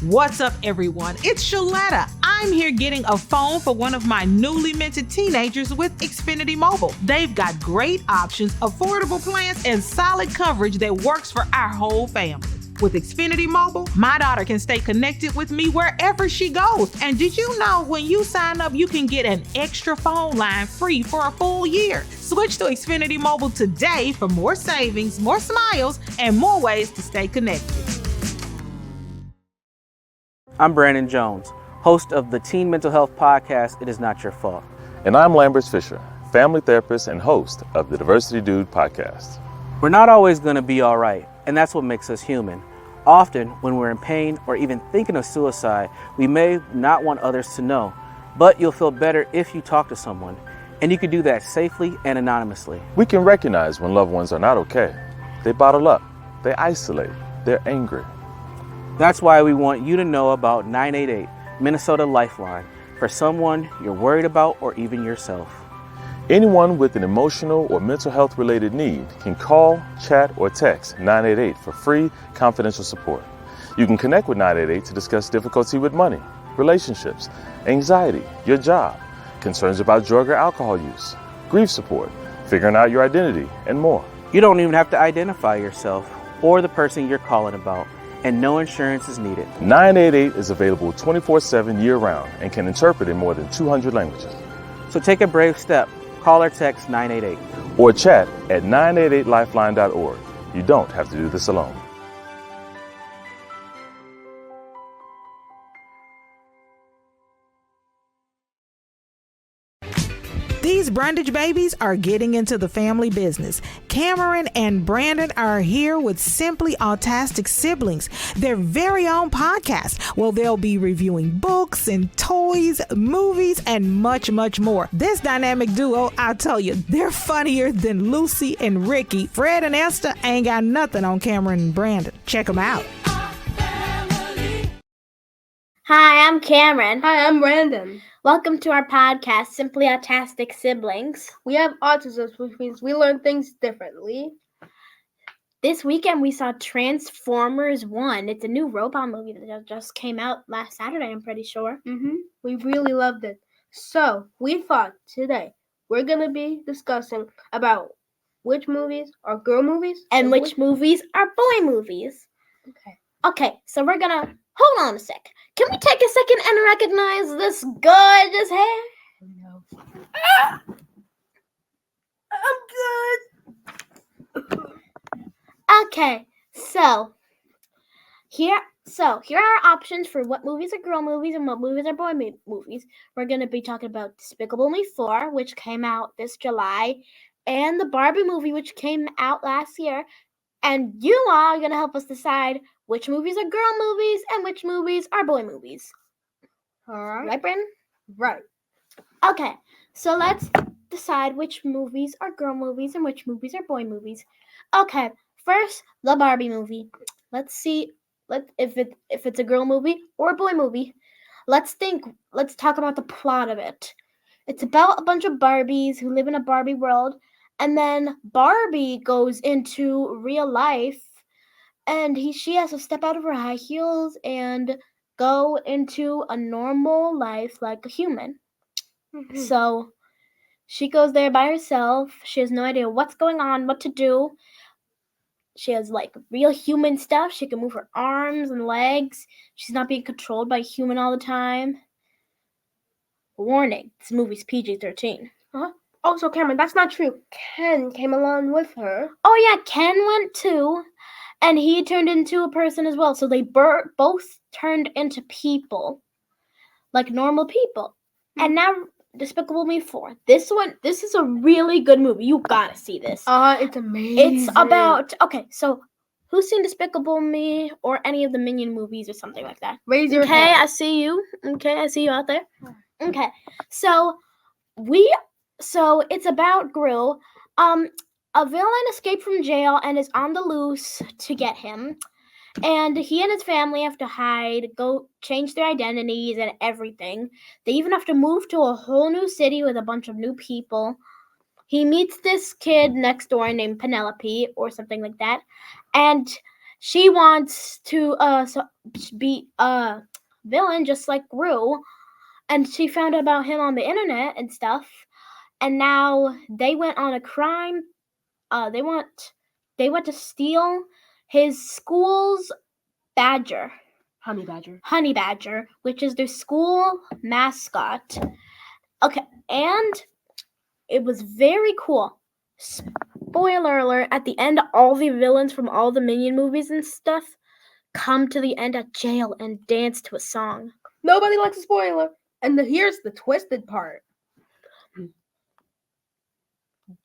What's up, everyone? It's Shaletta. I'm here getting a phone for one of my newly minted teenagers with Xfinity Mobile. They've got great options, affordable plans, and solid coverage that works for our whole family. With Xfinity Mobile, my daughter can stay connected with me wherever she goes. And did you know when you sign up, you can get an extra phone line free for a full year? Switch to Xfinity Mobile today for more savings, more smiles, and more ways to stay connected. I'm Brandon Jones, host of the Teen Mental Health podcast, It Is Not Your Fault. And I'm Lambert Fisher, family therapist and host of the Diversity Dude podcast. We're not always going to be all right, and that's what makes us human. Often, when we're in pain or even thinking of suicide, we may not want others to know, but you'll feel better if you talk to someone, and you can do that safely and anonymously. We can recognize when loved ones are not okay. They bottle up, they isolate, they're angry. That's why we want you to know about 988, Minnesota Lifeline, for someone you're worried about or even yourself. Anyone with an emotional or mental health related need can call, chat, or text 988 for free, confidential support. You can connect with 988 to discuss difficulty with money, relationships, anxiety, your job, concerns about drug or alcohol use, grief support, figuring out your identity, and more. You don't even have to identify yourself or the person you're calling about, and no insurance is needed. 988 is available 24/7 year-round and can interpret in more than 200 languages. So take a brave step. Call or text 988. Or chat at 988lifeline.org. You don't have to do this alone. These Brandage babies are getting into the family business. Cameron and Brandon are here with Simply Autastic Siblings, their very own podcast, where they'll be reviewing books and toys, movies, and much, much more. This dynamic duo, I'll tell you, they're funnier than Lucy and Ricky. Fred and Esther ain't got nothing on Cameron and Brandon. Check them out. Hi, I'm Cameron. Hi, I'm Brandon. Welcome to our podcast, Simply Autastic Siblings. We have autism, which means we learn things differently. This weekend we saw Transformers 1. It's a new robot movie that just came out last Saturday, I'm pretty sure. We really loved it. So, we thought today we're going to be discussing about which movies are girl movies and which movies are boy movies. Okay, so we're going to... Hold on a sec. Can we take a second and recognize this gorgeous hair? No. I'm good. Okay, so here are options for what movies are girl movies and what movies are boy movies. We're going to be talking about Despicable Me 4, which came out this July, and the Barbie movie, which came out last year. And you all are going to help us decide which movies are girl movies and which movies are boy movies. All right. Right, Brandon? Right. Okay, so let's decide which movies are girl movies and which movies are boy movies. Okay, first, the Barbie movie. Let's see if it's a girl movie or a boy movie. Let's talk about the plot of it. It's about a bunch of Barbies who live in a Barbie world, and then Barbie goes into real life, and she has to step out of her high heels and go into a normal life like a human. So she goes there by herself. She has no idea what's going on, what to do. She has like real human stuff. She can move her arms and legs. She's not being controlled by a human all the time. Warning, this movie's PG-13. Oh, so Cameron, that's not true. Ken came along with her. Oh yeah, Ken went too. And he turned into a person as well. So they both turned into people. Like normal people. And now Despicable Me 4. This is a really good movie. You gotta see this. It's amazing. It's about... Okay, so who's seen Despicable Me or any of the Minion movies or something like that? Raise your hand. Okay, I see you. Okay, I see you out there. Okay, so it's about Gru. A villain escaped from jail and is on the loose to get him. And he and his family have to hide, go change their identities and everything. They even have to move to a whole new city with a bunch of new people. He meets this kid next door named Penelope or something like that. And she wants to be a villain just like Gru, and she found out about him on the internet and stuff. And now they went on a crime. They want to steal his school's badger, Honey Badger, which is their school mascot. Okay, and it was very cool. Spoiler alert, at the end, all the villains from all the Minion movies and stuff come to the end at jail and dance to a song. Nobody likes a spoiler. And here's the twisted part.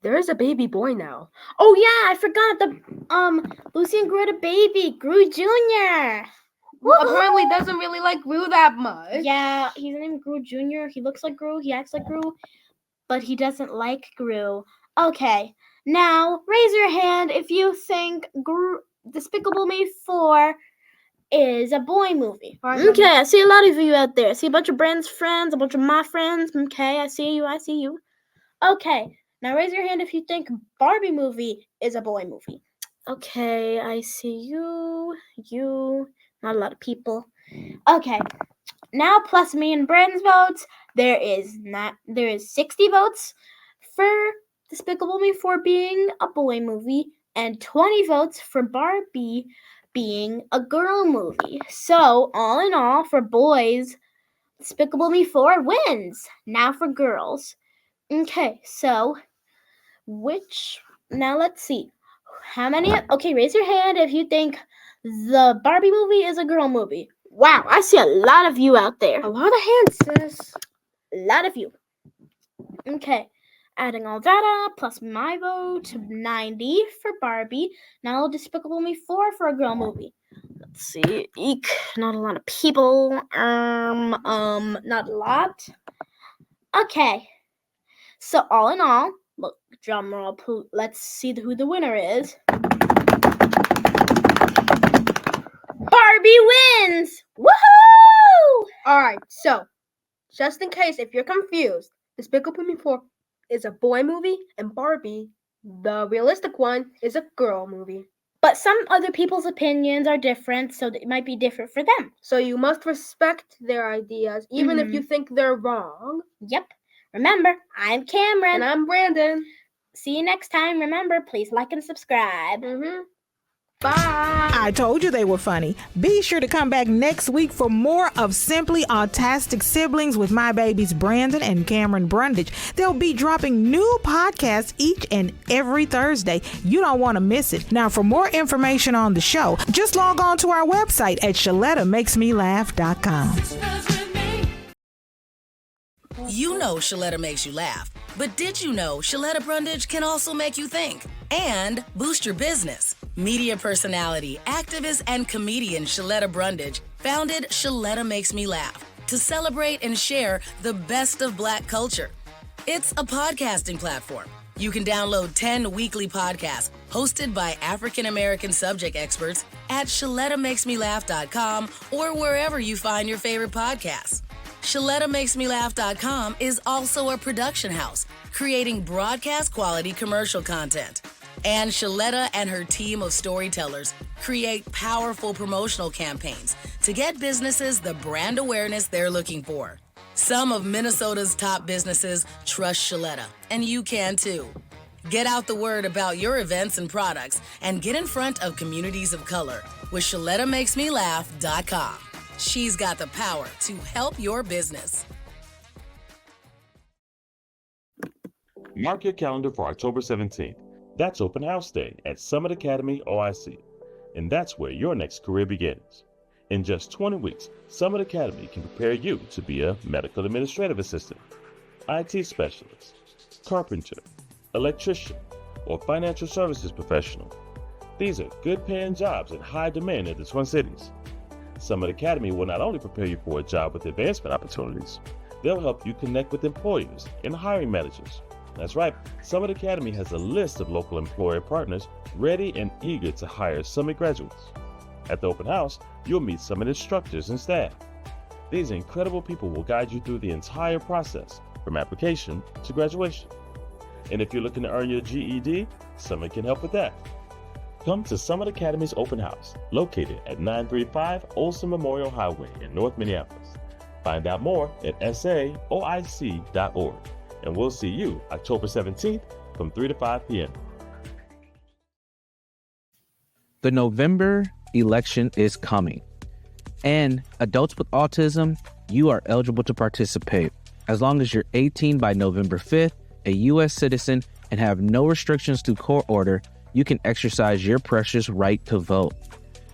There is a baby boy now. Oh yeah, I forgot the Lucy and Gru had a baby, Gru Jr. Who apparently doesn't really like Gru that much. Yeah, he's named Gru Jr. He looks like Gru, he acts like Gru, but he doesn't like Gru. Okay, now raise your hand if you think Despicable Me 4 is a boy movie. Okay, I see a lot of you out there. I see a bunch of Brandon's friends, a bunch of my friends. Okay, I see you. Okay, now raise your hand if you think Barbie movie is a boy movie. Okay, I see you, not a lot of people. Okay, now plus me and Brandon's votes, there is 60 votes for Despicable Me 4 being a boy movie and 20 votes for Barbie being a girl movie. So, all in all, for boys, Despicable Me 4 wins. Now for girls. Okay, so now let's see. How many? Okay, raise your hand if you think the Barbie movie is a girl movie. Wow, I see a lot of you out there. A lot of hands, sis. A lot of you. Okay, adding all that up, plus my vote, 90 for Barbie. Now Despicable Me 4 for a girl movie. Let's see. Eek, not a lot of people. Not a lot. Okay. So all in all, look, drum roll. Let's see who the winner is. Barbie wins! Woohoo! Alright, so, just in case if you're confused, Despicable Me 4 is a boy movie, and Barbie, the realistic one, is a girl movie. But some other people's opinions are different, so it might be different for them. So you must respect their ideas, even if you think they're wrong. Yep. Remember, I'm Cameron. And I'm Brandon. See you next time. Remember, please like and subscribe. Bye. I told you they were funny. Be sure to come back next week for more of Simply Autastic Siblings with my babies Brandon and Cameron Brundage. They'll be dropping new podcasts each and every Thursday. You don't want to miss it. Now, for more information on the show, just log on to our website at ShalettaMakesMeLaugh.com. You know Shaletta makes you laugh, but did you know Shaletta Brundage can also make you think and boost your business? Media personality, activist, and comedian Shaletta Brundage founded Shaletta Makes Me Laugh to celebrate and share the best of Black culture. It's a podcasting platform. You can download 10 weekly podcasts hosted by African American subject experts at ShalettaMakesMeLaugh.com or wherever you find your favorite podcasts. ShalettaMakesMeLaugh.com is also a production house, creating broadcast quality commercial content. And Shaletta and her team of storytellers create powerful promotional campaigns to get businesses the brand awareness they're looking for. Some of Minnesota's top businesses trust Shaletta, and you can too. Get out the word about your events and products and get in front of communities of color with ShalettaMakesMeLaugh.com. She's got the power to help your business. Mark your calendar for October 17th. That's Open House Day at Summit Academy OIC. And that's where your next career begins. In just 20 weeks, Summit Academy can prepare you to be a medical administrative assistant, IT specialist, carpenter, electrician, or financial services professional. These are good paying jobs in high demand in the Twin Cities. Summit Academy will not only prepare you for a job with advancement opportunities, they'll help you connect with employers and hiring managers. That's right, Summit Academy has a list of local employer partners ready and eager to hire Summit graduates. At the open house, you'll meet Summit instructors and staff. These incredible people will guide you through the entire process, from application to graduation. And if you're looking to earn your GED, Summit can help with that. Come to Summit Academy's open house, located at 935 Olson Memorial Highway in North Minneapolis. Find out more at saoic.org. And we'll see you October 17th from 3 to 5 p.m. The November election is coming. And adults with autism, you are eligible to participate. As long as you're 18 by November 5th, a U.S. citizen, and have no restrictions to court order, you can exercise your precious right to vote.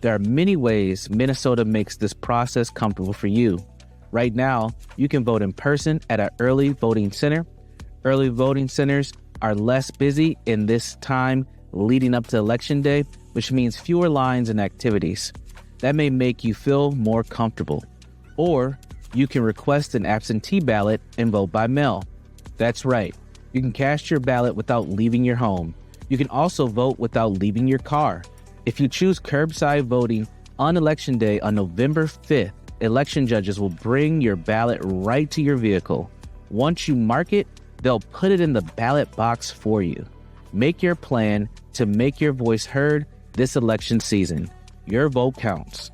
There are many ways Minnesota makes this process comfortable for you. Right now, you can vote in person at an early voting center. Early voting centers are less busy in this time leading up to Election Day, which means fewer lines and activities. That may make you feel more comfortable. Or you can request an absentee ballot and vote by mail. That's right. You can cast your ballot without leaving your home. You can also vote without leaving your car. If you choose curbside voting on Election Day on November 5th, election judges will bring your ballot right to your vehicle. Once you mark it, they'll put it in the ballot box for you. Make your plan to make your voice heard this election season. Your vote counts.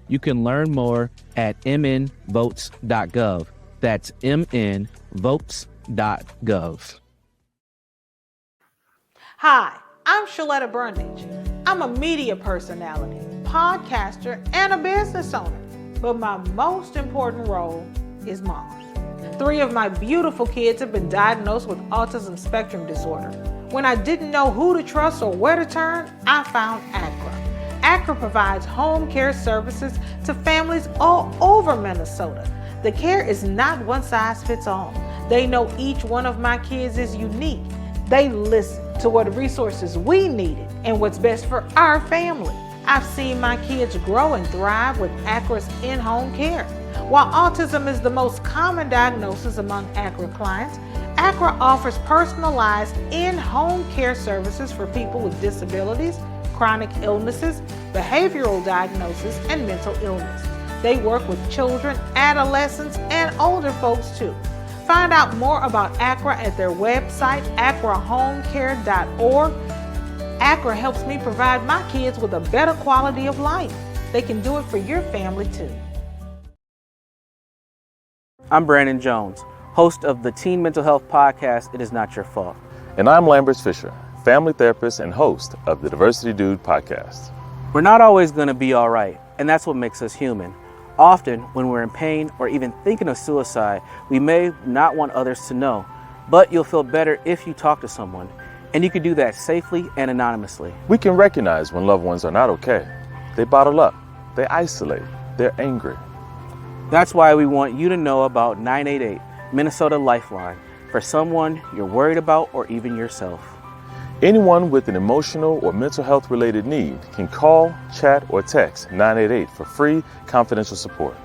You can learn more at mnvotes.gov. That's mnvotes.gov. Hi, I'm Shaletta Brundage. I'm a media personality, podcaster, and a business owner. But my most important role is mom. 3 of my beautiful kids have been diagnosed with autism spectrum disorder. When I didn't know who to trust or where to turn, I found ACRA. ACRA provides home care services to families all over Minnesota. The care is not one size fits all. They know each one of my kids is unique. They listen to what resources we needed and what's best for our family. I've seen my kids grow and thrive with ACRA's in-home care. While autism is the most common diagnosis among ACRA clients, ACRA offers personalized in-home care services for people with disabilities, chronic illnesses, behavioral diagnosis, and mental illness. They work with children, adolescents, and older folks too. Find out more about ACRA at their website, acrahomecare.org. ACRA helps me provide my kids with a better quality of life. They can do it for your family too. I'm Brandon Jones, host of the Teen Mental Health podcast, It Is Not Your Fault. And I'm Lambert Fisher, family therapist and host of the Diversity Dude podcast. We're not always going to be all right, and that's what makes us human. Often, when we're in pain or even thinking of suicide, we may not want others to know, but you'll feel better if you talk to someone, and you can do that safely and anonymously. We can recognize when loved ones are not okay. They bottle up, they isolate, they're angry. That's why we want you to know about 988 Minnesota Lifeline for someone you're worried about or even yourself. Anyone with an emotional or mental health related need can call, chat, or text 988 for free, confidential support.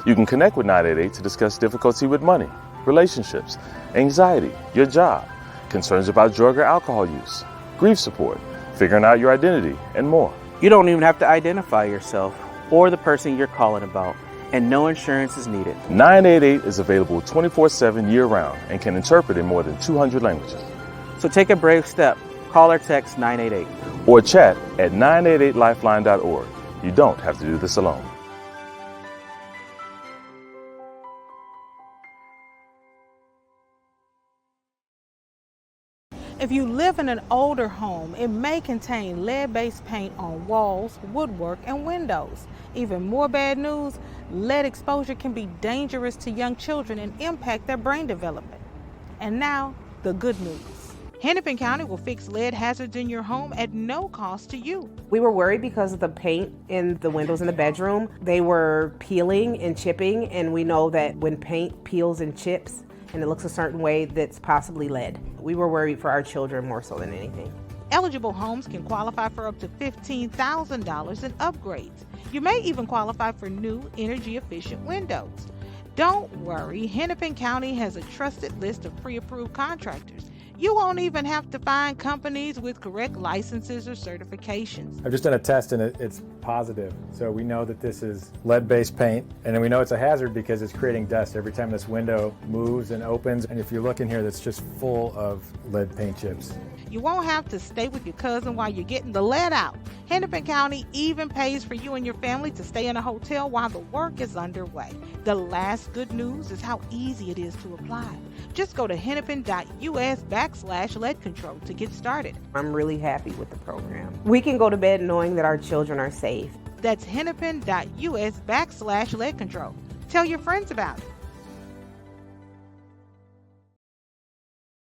You can connect with 988 to discuss difficulty with money, relationships, anxiety, your job, concerns about drug or alcohol use, grief support, figuring out your identity, and more. You don't even have to identify yourself or the person you're calling about, and no insurance is needed. 988 is available 24/7 year-round and can interpret in more than 200 languages. So take a brave step. Call or text 988. Or chat at 988lifeline.org. You don't have to do this alone. If you live in an older home, it may contain lead-based paint on walls, woodwork, and windows. Even more bad news, lead exposure can be dangerous to young children and impact their brain development. And now, the good news. Hennepin County will fix lead hazards in your home at no cost to you. We were worried because of the paint in the windows in the bedroom. They were peeling and chipping, and we know that when paint peels and chips and it looks a certain way, that's possibly lead. We were worried for our children more so than anything. Eligible homes can qualify for up to $15,000 in upgrades. You may even qualify for new energy-efficient windows. Don't worry, Hennepin County has a trusted list of pre-approved contractors. You won't even have to find companies with correct licenses or certifications. I've just done a test and it's positive. So we know that this is lead-based paint, and then we know it's a hazard because it's creating dust every time this window moves and opens. And if you look in here, that's just full of lead paint chips. You won't have to stay with your cousin while you're getting the lead out. Hennepin County even pays for you and your family to stay in a hotel while the work is underway. The last good news is how easy it is to apply. Just go to hennepin.us/lead control to get started. I'm really happy with the program. We can go to bed knowing that our children are safe. That's hennepin.us/lead control. Tell your friends about it.